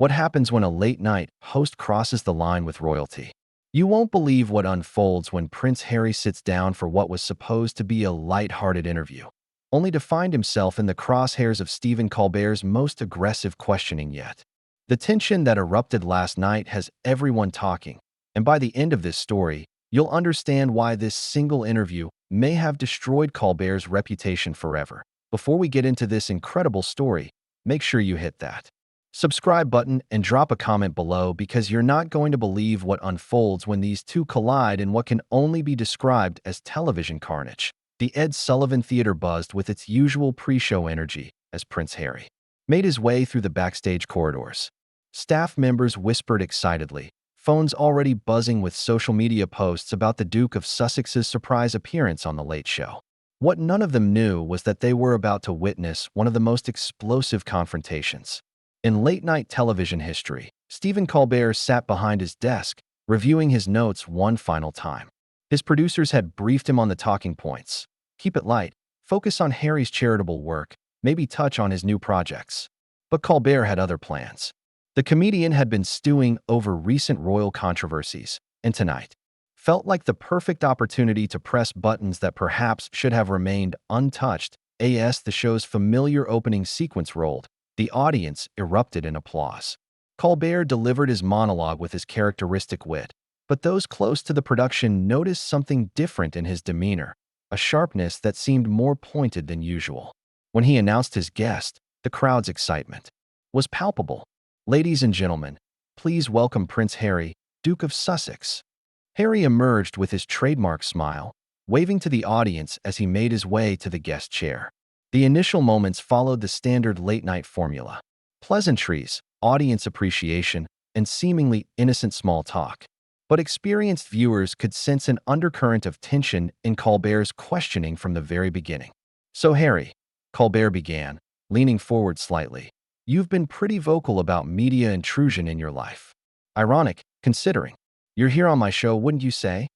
What happens when a late-night host crosses the line with royalty? You won't believe what unfolds when Prince Harry sits down for what was supposed to be a light-hearted interview, only to find himself in the crosshairs of Stephen Colbert's most aggressive questioning yet. The tension that erupted last night has everyone talking, and by the end of this story, you'll understand why this single interview may have destroyed Colbert's reputation forever. Before we get into this incredible story, make sure you hit that subscribe button and drop a comment below because you're not going to believe what unfolds when these two collide in what can only be described as television carnage. The Ed Sullivan Theater buzzed with its usual pre-show energy as Prince Harry made his way through the backstage corridors. Staff members whispered excitedly, phones already buzzing with social media posts about the Duke of Sussex's surprise appearance on The Late Show. What none of them knew was that they were about to witness one of the most explosive confrontations in late-night television history. Stephen Colbert sat behind his desk, reviewing his notes one final time. His producers had briefed him on the talking points. Keep it light, focus on Harry's charitable work, maybe touch on his new projects. But Colbert had other plans. The comedian had been stewing over recent royal controversies, and tonight felt like the perfect opportunity to press buttons that perhaps should have remained untouched. As the show's familiar opening sequence rolled, the audience erupted in applause. Colbert delivered his monologue with his characteristic wit, but those close to the production noticed something different in his demeanor, a sharpness that seemed more pointed than usual. When he announced his guest, the crowd's excitement was palpable. Ladies and gentlemen, please welcome Prince Harry, Duke of Sussex. Harry emerged with his trademark smile, waving to the audience as he made his way to the guest chair. The initial moments followed the standard late-night formula: pleasantries, audience appreciation, and seemingly innocent small talk. But experienced viewers could sense an undercurrent of tension in Colbert's questioning from the very beginning. "So Harry," Colbert began, leaning forward slightly, "you've been pretty vocal about media intrusion in your life. Ironic, considering you're here on my show, wouldn't you say?"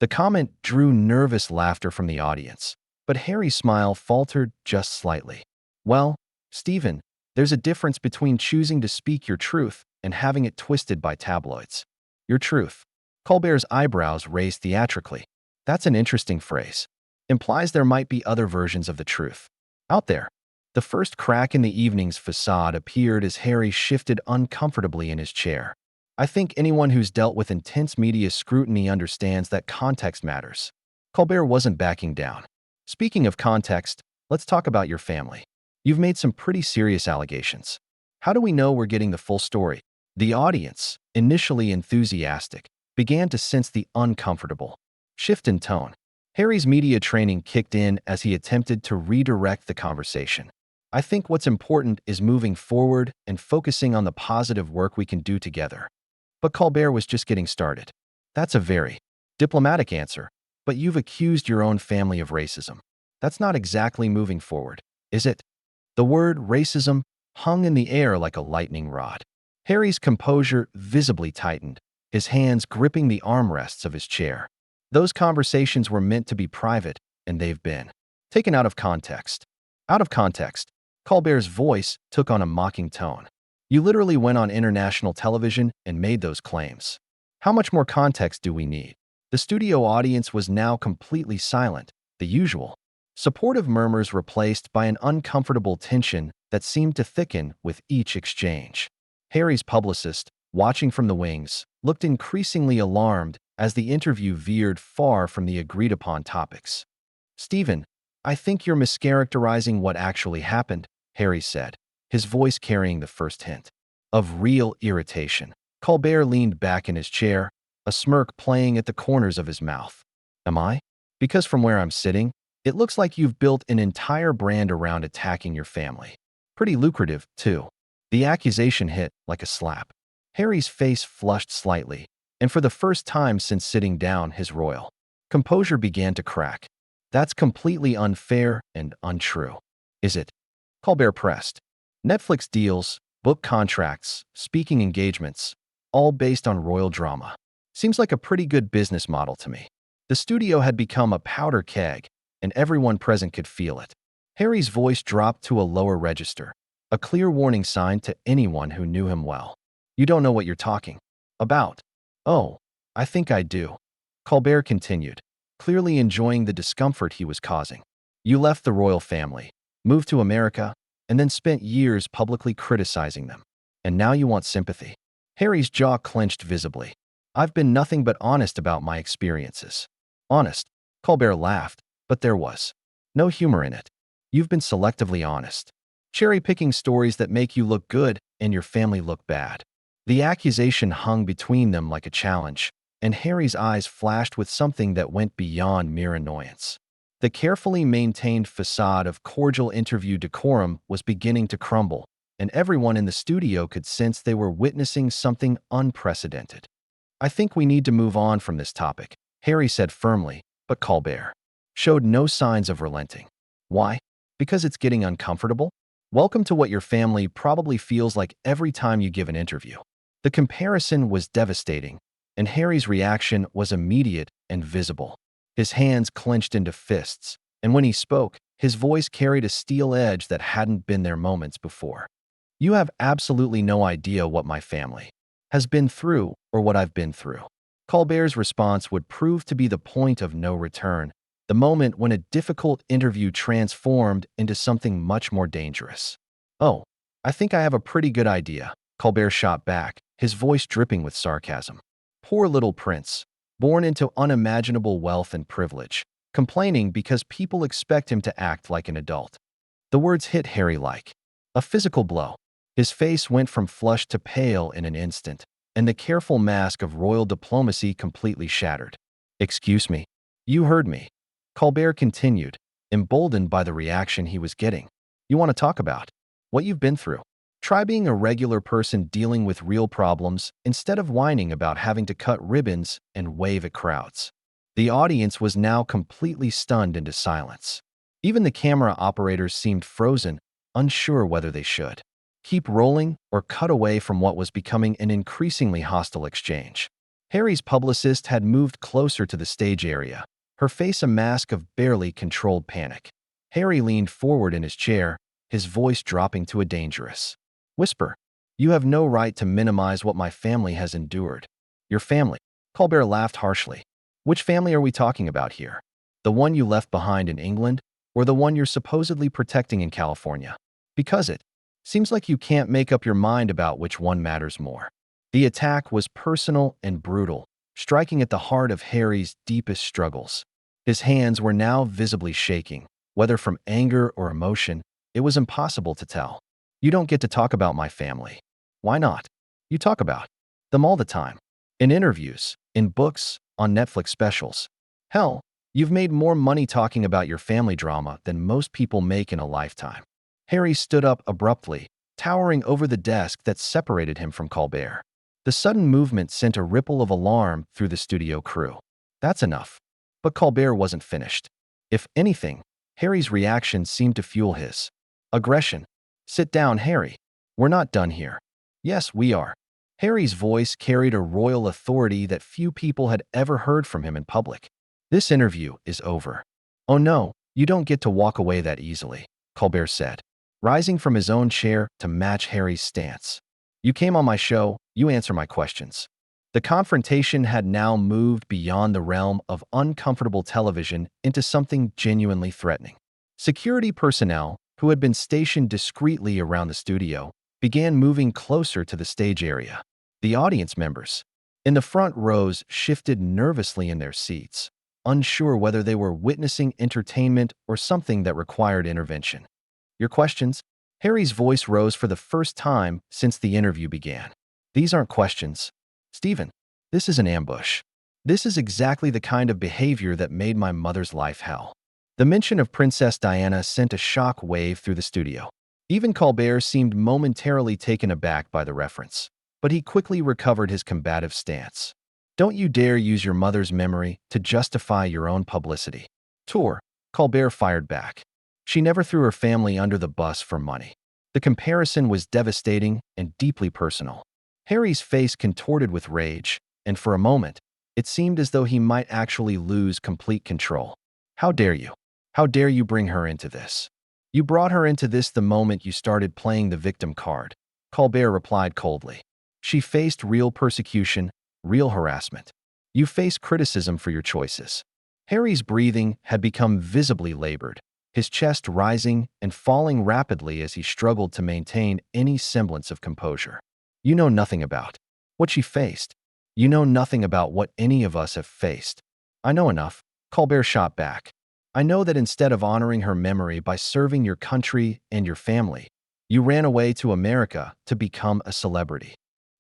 The comment drew nervous laughter from the audience, but Harry's smile faltered just slightly. "Well, Stephen, there's a difference between choosing to speak your truth and having it twisted by tabloids." "Your truth?" Colbert's eyebrows raised theatrically. "That's an interesting phrase. Implies there might be other versions of the truth out there." The first crack in the evening's facade appeared as Harry shifted uncomfortably in his chair. "I think anyone who's dealt with intense media scrutiny understands that context matters." Colbert wasn't backing down. "Speaking of context, let's talk about your family. You've made some pretty serious allegations. How do we know we're getting the full story?" The audience, initially enthusiastic, began to sense the uncomfortable shift in tone. Harry's media training kicked in as he attempted to redirect the conversation. "I think what's important is moving forward and focusing on the positive work we can do together." But Colbert was just getting started. "That's a very diplomatic answer, but you've accused your own family of racism. That's not exactly moving forward, is it?" The word racism hung in the air like a lightning rod. Harry's composure visibly tightened, his hands gripping the armrests of his chair. "Those conversations were meant to be private, and they've been taken out of context." "Out of context?" Colbert's voice took on a mocking tone. "You literally went on international television and made those claims. How much more context do we need?" The studio audience was now completely silent, the usual supportive murmurs replaced by an uncomfortable tension that seemed to thicken with each exchange. Harry's publicist, watching from the wings, looked increasingly alarmed as the interview veered far from the agreed-upon topics. "Stephen, I think you're mischaracterizing what actually happened," Harry said, his voice carrying the first hint of real irritation. Colbert leaned back in his chair, a smirk playing at the corners of his mouth. "Am I? Because from where I'm sitting, it looks like you've built an entire brand around attacking your family. Pretty lucrative, too." The accusation hit like a slap. Harry's face flushed slightly, and for the first time since sitting down, his royal composure began to crack. "That's completely unfair and untrue." "Is it?" Colbert pressed. "Netflix deals, book contracts, speaking engagements, all based on royal drama. Seems like a pretty good business model to me." The studio had become a powder keg, and everyone present could feel it. Harry's voice dropped to a lower register, a clear warning sign to anyone who knew him well. You don't know what you're talking about. Oh, I think I do. Colbert continued, clearly enjoying the discomfort he was causing. You left the royal family, moved to America, and then spent years publicly criticizing them. And now you want sympathy. Harry's jaw clenched visibly. I've been nothing but honest about my experiences. Honest. Colbert laughed, but there was no humor in it. You've been selectively honest, cherry-picking stories that make you look good and your family look bad. The accusation hung between them like a challenge, and Harry's eyes flashed with something that went beyond mere annoyance. The carefully maintained facade of cordial interview decorum was beginning to crumble, and everyone in the studio could sense they were witnessing something unprecedented. I think we need to move on from this topic, Harry said firmly, but Colbert showed no signs of relenting. Why? Because it's getting uncomfortable? Welcome to what your family probably feels like every time you give an interview. The comparison was devastating, and Harry's reaction was immediate and visible. His hands clenched into fists, and when he spoke, his voice carried a steel edge that hadn't been there moments before. You have absolutely no idea what my family has been through or what I've been through. Colbert's response would prove to be the point of no return, the moment when a difficult interview transformed into something much more dangerous. Oh, I think I have a pretty good idea, Colbert shot back, his voice dripping with sarcasm. Poor little prince, born into unimaginable wealth and privilege, complaining because people expect him to act like an adult. The words hit Harry like a physical blow. His face went from flushed to pale in an instant, and the careful mask of royal diplomacy completely shattered. Excuse me. You heard me. Colbert continued, emboldened by the reaction he was getting. You want to talk about what you've been through? Try being a regular person dealing with real problems instead of whining about having to cut ribbons and wave at crowds. The audience was now completely stunned into silence. Even the camera operators seemed frozen, unsure whether they should keep rolling or cut away from what was becoming an increasingly hostile exchange. Harry's publicist had moved closer to the stage area, her face a mask of barely controlled panic. Harry leaned forward in his chair, his voice dropping to a dangerous whisper. You have no right to minimize what my family has endured. Your family? Colbert laughed harshly. Which family are we talking about here? The one you left behind in England, or the one you're supposedly protecting in California? Because it seems like you can't make up your mind about which one matters more. The attack was personal and brutal, striking at the heart of Harry's deepest struggles. His hands were now visibly shaking, whether from anger or emotion. It was impossible to tell. You don't get to talk about my family. Why not? You talk about them all the time. In interviews, in books, on Netflix specials. Hell, you've made more money talking about your family drama than most people make in a lifetime. Harry stood up abruptly, towering over the desk that separated him from Colbert. The sudden movement sent a ripple of alarm through the studio crew. That's enough. But Colbert wasn't finished. If anything, Harry's reaction seemed to fuel his aggression. Sit down, Harry. We're not done here. Yes, we are. Harry's voice carried a royal authority that few people had ever heard from him in public. This interview is over. Oh no, you don't get to walk away that easily, Colbert said, rising from his own chair to match Harry's stance. You came on my show, you answer my questions. The confrontation had now moved beyond the realm of uncomfortable television into something genuinely threatening. Security personnel, who had been stationed discreetly around the studio, began moving closer to the stage area. The audience members in the front rows shifted nervously in their seats, unsure whether they were witnessing entertainment or something that required intervention. Your questions? Harry's voice rose for the first time since the interview began. These aren't questions, Stephen. This is an ambush. This is exactly the kind of behavior that made my mother's life hell. The mention of Princess Diana sent a shock wave through the studio. Even Colbert seemed momentarily taken aback by the reference, but he quickly recovered his combative stance. Don't you dare use your mother's memory to justify your own publicity. Tour, Colbert fired back. She never threw her family under the bus for money. The comparison was devastating and deeply personal. Harry's face contorted with rage, and for a moment, it seemed as though he might actually lose complete control. How dare you? How dare you bring her into this? You brought her into this the moment you started playing the victim card, Colbert replied coldly. She faced real persecution, real harassment. You face criticism for your choices. Harry's breathing had become visibly labored, his chest rising and falling rapidly as he struggled to maintain any semblance of composure. You know nothing about what she faced. You know nothing about what any of us have faced. I know enough, Colbert shot back. I know that instead of honoring her memory by serving your country and your family, you ran away to America to become a celebrity.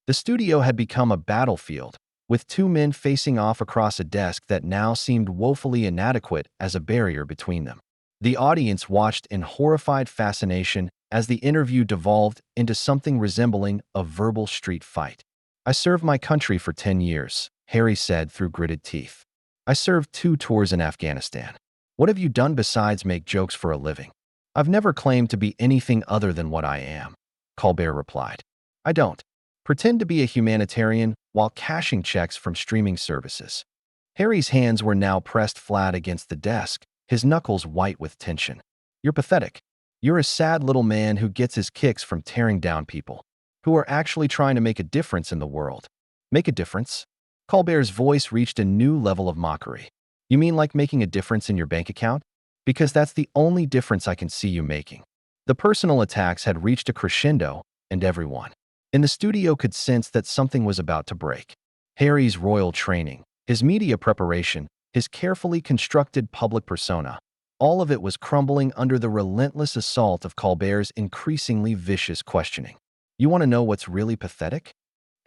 The studio had become a battlefield, with two men facing off across a desk that now seemed woefully inadequate as a barrier between them. The audience watched in horrified fascination as the interview devolved into something resembling a verbal street fight. I served my country for 10 years, Harry said through gritted teeth. I served 2 tours in Afghanistan. What have you done besides make jokes for a living? I've never claimed to be anything other than what I am, Colbert replied. I don't pretend to be a humanitarian while cashing checks from streaming services. Harry's hands were now pressed flat against the desk, his knuckles white with tension. You're pathetic. You're a sad little man who gets his kicks from tearing down people, who are actually trying to make a difference in the world. Make a difference? Colbert's voice reached a new level of mockery. You mean like making a difference in your bank account? Because that's the only difference I can see you making. The personal attacks had reached a crescendo, and everyone in the studio could sense that something was about to break. Harry's royal training, his media preparation, his carefully constructed public persona, all of it was crumbling under the relentless assault of Colbert's increasingly vicious questioning. You want to know what's really pathetic?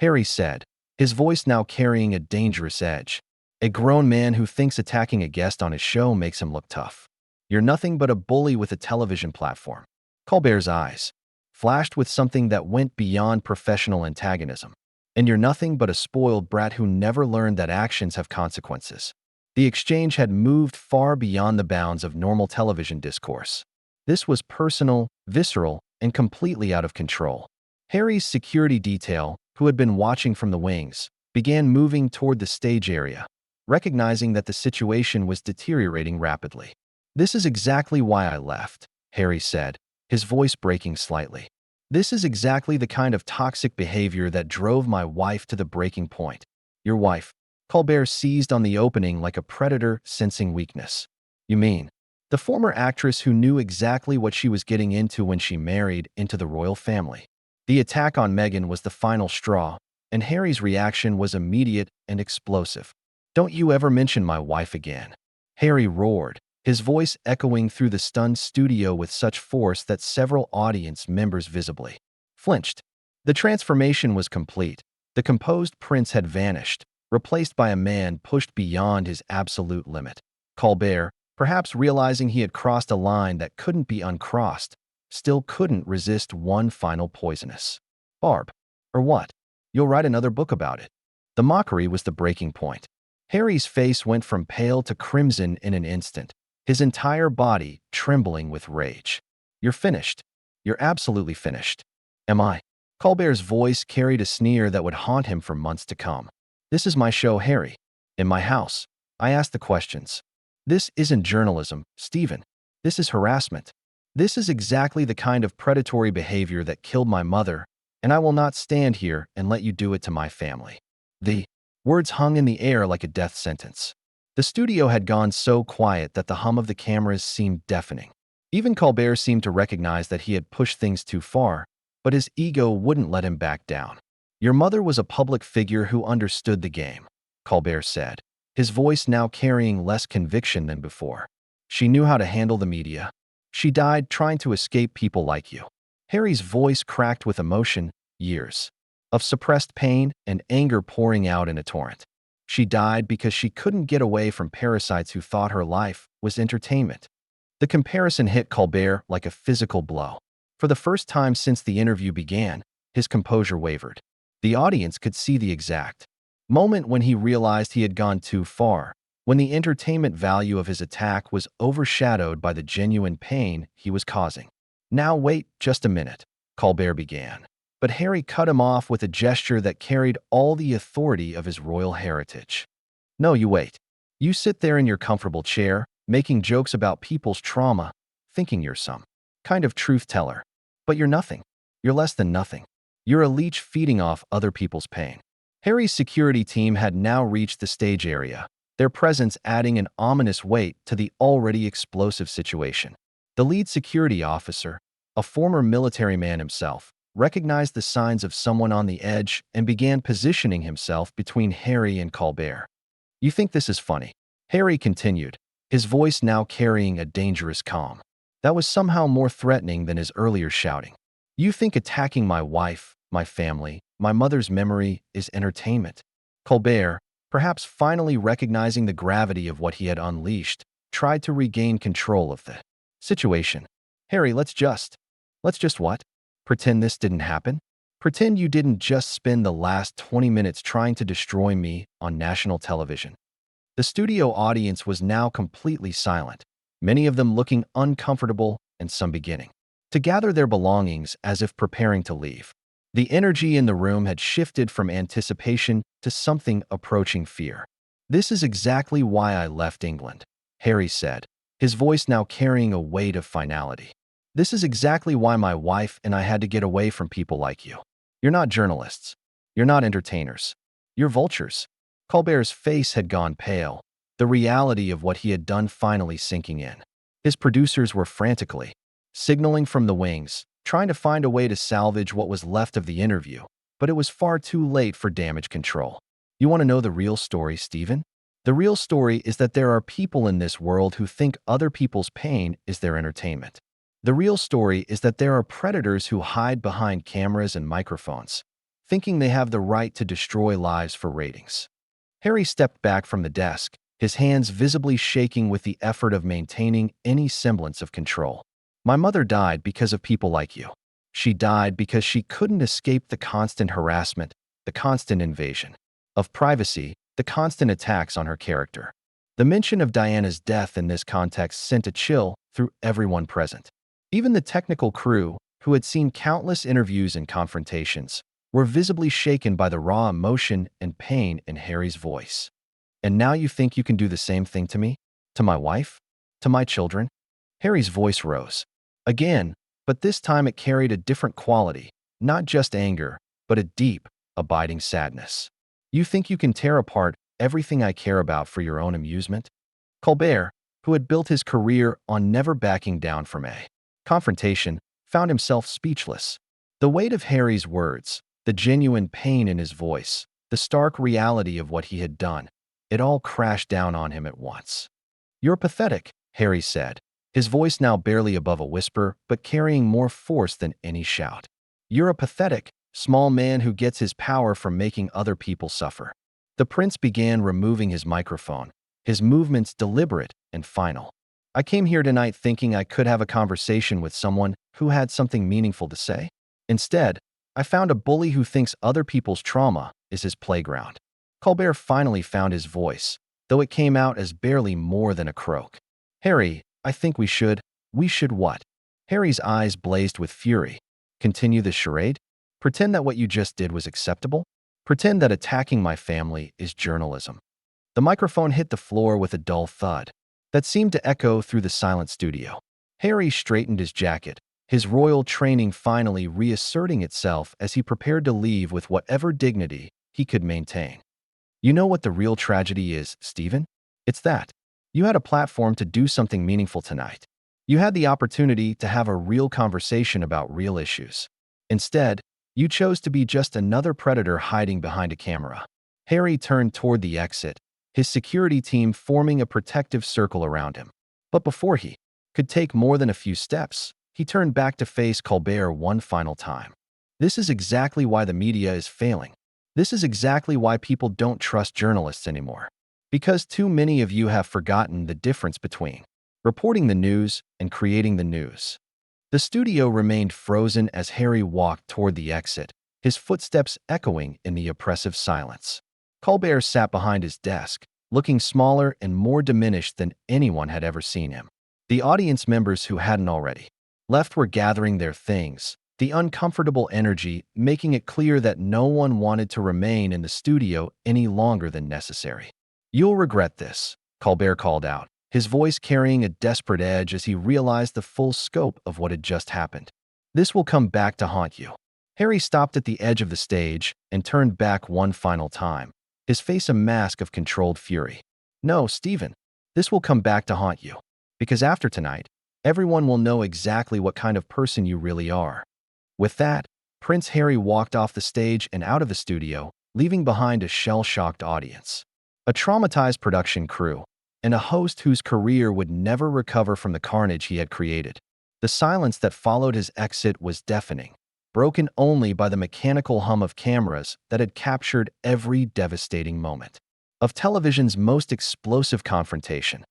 Harry said, his voice now carrying a dangerous edge. A grown man who thinks attacking a guest on his show makes him look tough. You're nothing but a bully with a television platform. Colbert's eyes flashed with something that went beyond professional antagonism. And you're nothing but a spoiled brat who never learned that actions have consequences. The exchange had moved far beyond the bounds of normal television discourse. This was personal, visceral, and completely out of control. Harry's security detail, who had been watching from the wings, began moving toward the stage area, recognizing that the situation was deteriorating rapidly. This is exactly why I left, Harry said, his voice breaking slightly. This is exactly the kind of toxic behavior that drove my wife to the breaking point. Your wife? Colbert seized on the opening like a predator sensing weakness. You mean the former actress who knew exactly what she was getting into when she married into the royal family? The attack on Meghan was the final straw, and Harry's reaction was immediate and explosive. Don't you ever mention my wife again, Harry roared, his voice echoing through the stunned studio with such force that several audience members visibly flinched. The transformation was complete. The composed prince had vanished, replaced by a man pushed beyond his absolute limit. Colbert, perhaps realizing he had crossed a line that couldn't be uncrossed, still couldn't resist one final poisonous barb. Or what? You'll write another book about it. The mockery was the breaking point. Harry's face went from pale to crimson in an instant, his entire body trembling with rage. You're finished. You're absolutely finished. Am I? Colbert's voice carried a sneer that would haunt him for months to come. This is my show, Harry. In my house. I ask the questions. This isn't journalism, Stephen. This is harassment. This is exactly the kind of predatory behavior that killed my mother, and I will not stand here and let you do it to my family. The words hung in the air like a death sentence. The studio had gone so quiet that the hum of the cameras seemed deafening. Even Colbert seemed to recognize that he had pushed things too far, but his ego wouldn't let him back down. Your mother was a public figure who understood the game, Colbert said, his voice now carrying less conviction than before. She knew how to handle the media. She died trying to escape people like you. Harry's voice cracked with emotion, years of suppressed pain and anger pouring out in a torrent. She died because she couldn't get away from parasites who thought her life was entertainment. The comparison hit Colbert like a physical blow. For the first time since the interview began, his composure wavered. The audience could see the exact moment when he realized he had gone too far, when the entertainment value of his attack was overshadowed by the genuine pain he was causing. Now wait just a minute, Colbert began. But Harry cut him off with a gesture that carried all the authority of his royal heritage. No, you wait. You sit there in your comfortable chair, making jokes about people's trauma, thinking you're some kind of truth teller. But you're nothing. You're less than nothing. You're a leech feeding off other people's pain. Harry's security team had now reached the stage area, their presence adding an ominous weight to the already explosive situation. The lead security officer, a former military man himself, recognized the signs of someone on the edge and began positioning himself between Harry and Colbert. You think this is funny? Harry continued, his voice now carrying a dangerous calm. That was somehow more threatening than his earlier shouting. You think attacking my wife, my family, my mother's memory is entertainment? Colbert, perhaps finally recognizing the gravity of what he had unleashed, tried to regain control of the situation. Harry, let's just what? Pretend this didn't happen? Pretend you didn't just spend the last 20 minutes trying to destroy me on national television. The studio audience was now completely silent, many of them looking uncomfortable and some beginning to gather their belongings as if preparing to leave. The energy in the room had shifted from anticipation to something approaching fear. This is exactly why I left England, Harry said, his voice now carrying a weight of finality. This is exactly why my wife and I had to get away from people like you. You're not journalists. You're not entertainers. You're vultures. Colbert's face had gone pale, the reality of what he had done finally sinking in. His producers were frantically signaling from the wings, trying to find a way to salvage what was left of the interview, but it was far too late for damage control. You want to know the real story, Stephen? The real story is that there are people in this world who think other people's pain is their entertainment. The real story is that there are predators who hide behind cameras and microphones, thinking they have the right to destroy lives for ratings. Harry stepped back from the desk, his hands visibly shaking with the effort of maintaining any semblance of control. My mother died because of people like you. She died because she couldn't escape the constant harassment, the constant invasion of privacy, the constant attacks on her character. The mention of Diana's death in this context sent a chill through everyone present. Even the technical crew, who had seen countless interviews and confrontations, were visibly shaken by the raw emotion and pain in Harry's voice. And now you think you can do the same thing to me? To my wife? To my children? Harry's voice rose. Again, but this time it carried a different quality, not just anger, but a deep, abiding sadness. You think you can tear apart everything I care about for your own amusement? Colbert, who had built his career on never backing down from a confrontation, found himself speechless. The weight of Harry's words, the genuine pain in his voice, the stark reality of what he had done, it all crashed down on him at once. You're pathetic, Harry said, his voice now barely above a whisper, but carrying more force than any shout. You're a pathetic, small man who gets his power from making other people suffer. The prince began removing his microphone, his movements deliberate and final. I came here tonight thinking I could have a conversation with someone who had something meaningful to say. Instead, I found a bully who thinks other people's trauma is his playground. Colbert finally found his voice, though it came out as barely more than a croak. Harry, I think we should what? Harry's eyes blazed with fury. Continue the charade? Pretend that what you just did was acceptable? Pretend that attacking my family is journalism. The microphone hit the floor with a dull thud that seemed to echo through the silent studio. Harry straightened his jacket, his royal training finally reasserting itself as he prepared to leave with whatever dignity he could maintain. You know what the real tragedy is, Stephen? It's that you had a platform to do something meaningful tonight. You had the opportunity to have a real conversation about real issues. Instead, you chose to be just another predator hiding behind a camera. Harry turned toward the exit, his security team forming a protective circle around him. But before he could take more than a few steps, he turned back to face Colbert one final time. This is exactly why the media is failing. This is exactly why people don't trust journalists anymore. Because too many of you have forgotten the difference between reporting the news and creating the news. The studio remained frozen as Harry walked toward the exit, his footsteps echoing in the oppressive silence. Colbert sat behind his desk, looking smaller and more diminished than anyone had ever seen him. The audience members who hadn't already left were gathering their things, the uncomfortable energy making it clear that no one wanted to remain in the studio any longer than necessary. You'll regret this, Colbert called out, his voice carrying a desperate edge as he realized the full scope of what had just happened. This will come back to haunt you. Harry stopped at the edge of the stage and turned back one final time, his face a mask of controlled fury. No, Stephen, this will come back to haunt you. Because after tonight, everyone will know exactly what kind of person you really are. With that, Prince Harry walked off the stage and out of the studio, leaving behind a shell-shocked audience, a traumatized production crew, and a host whose career would never recover from the carnage he had created. The silence that followed his exit was deafening, broken only by the mechanical hum of cameras that had captured every devastating moment of television's most explosive confrontation.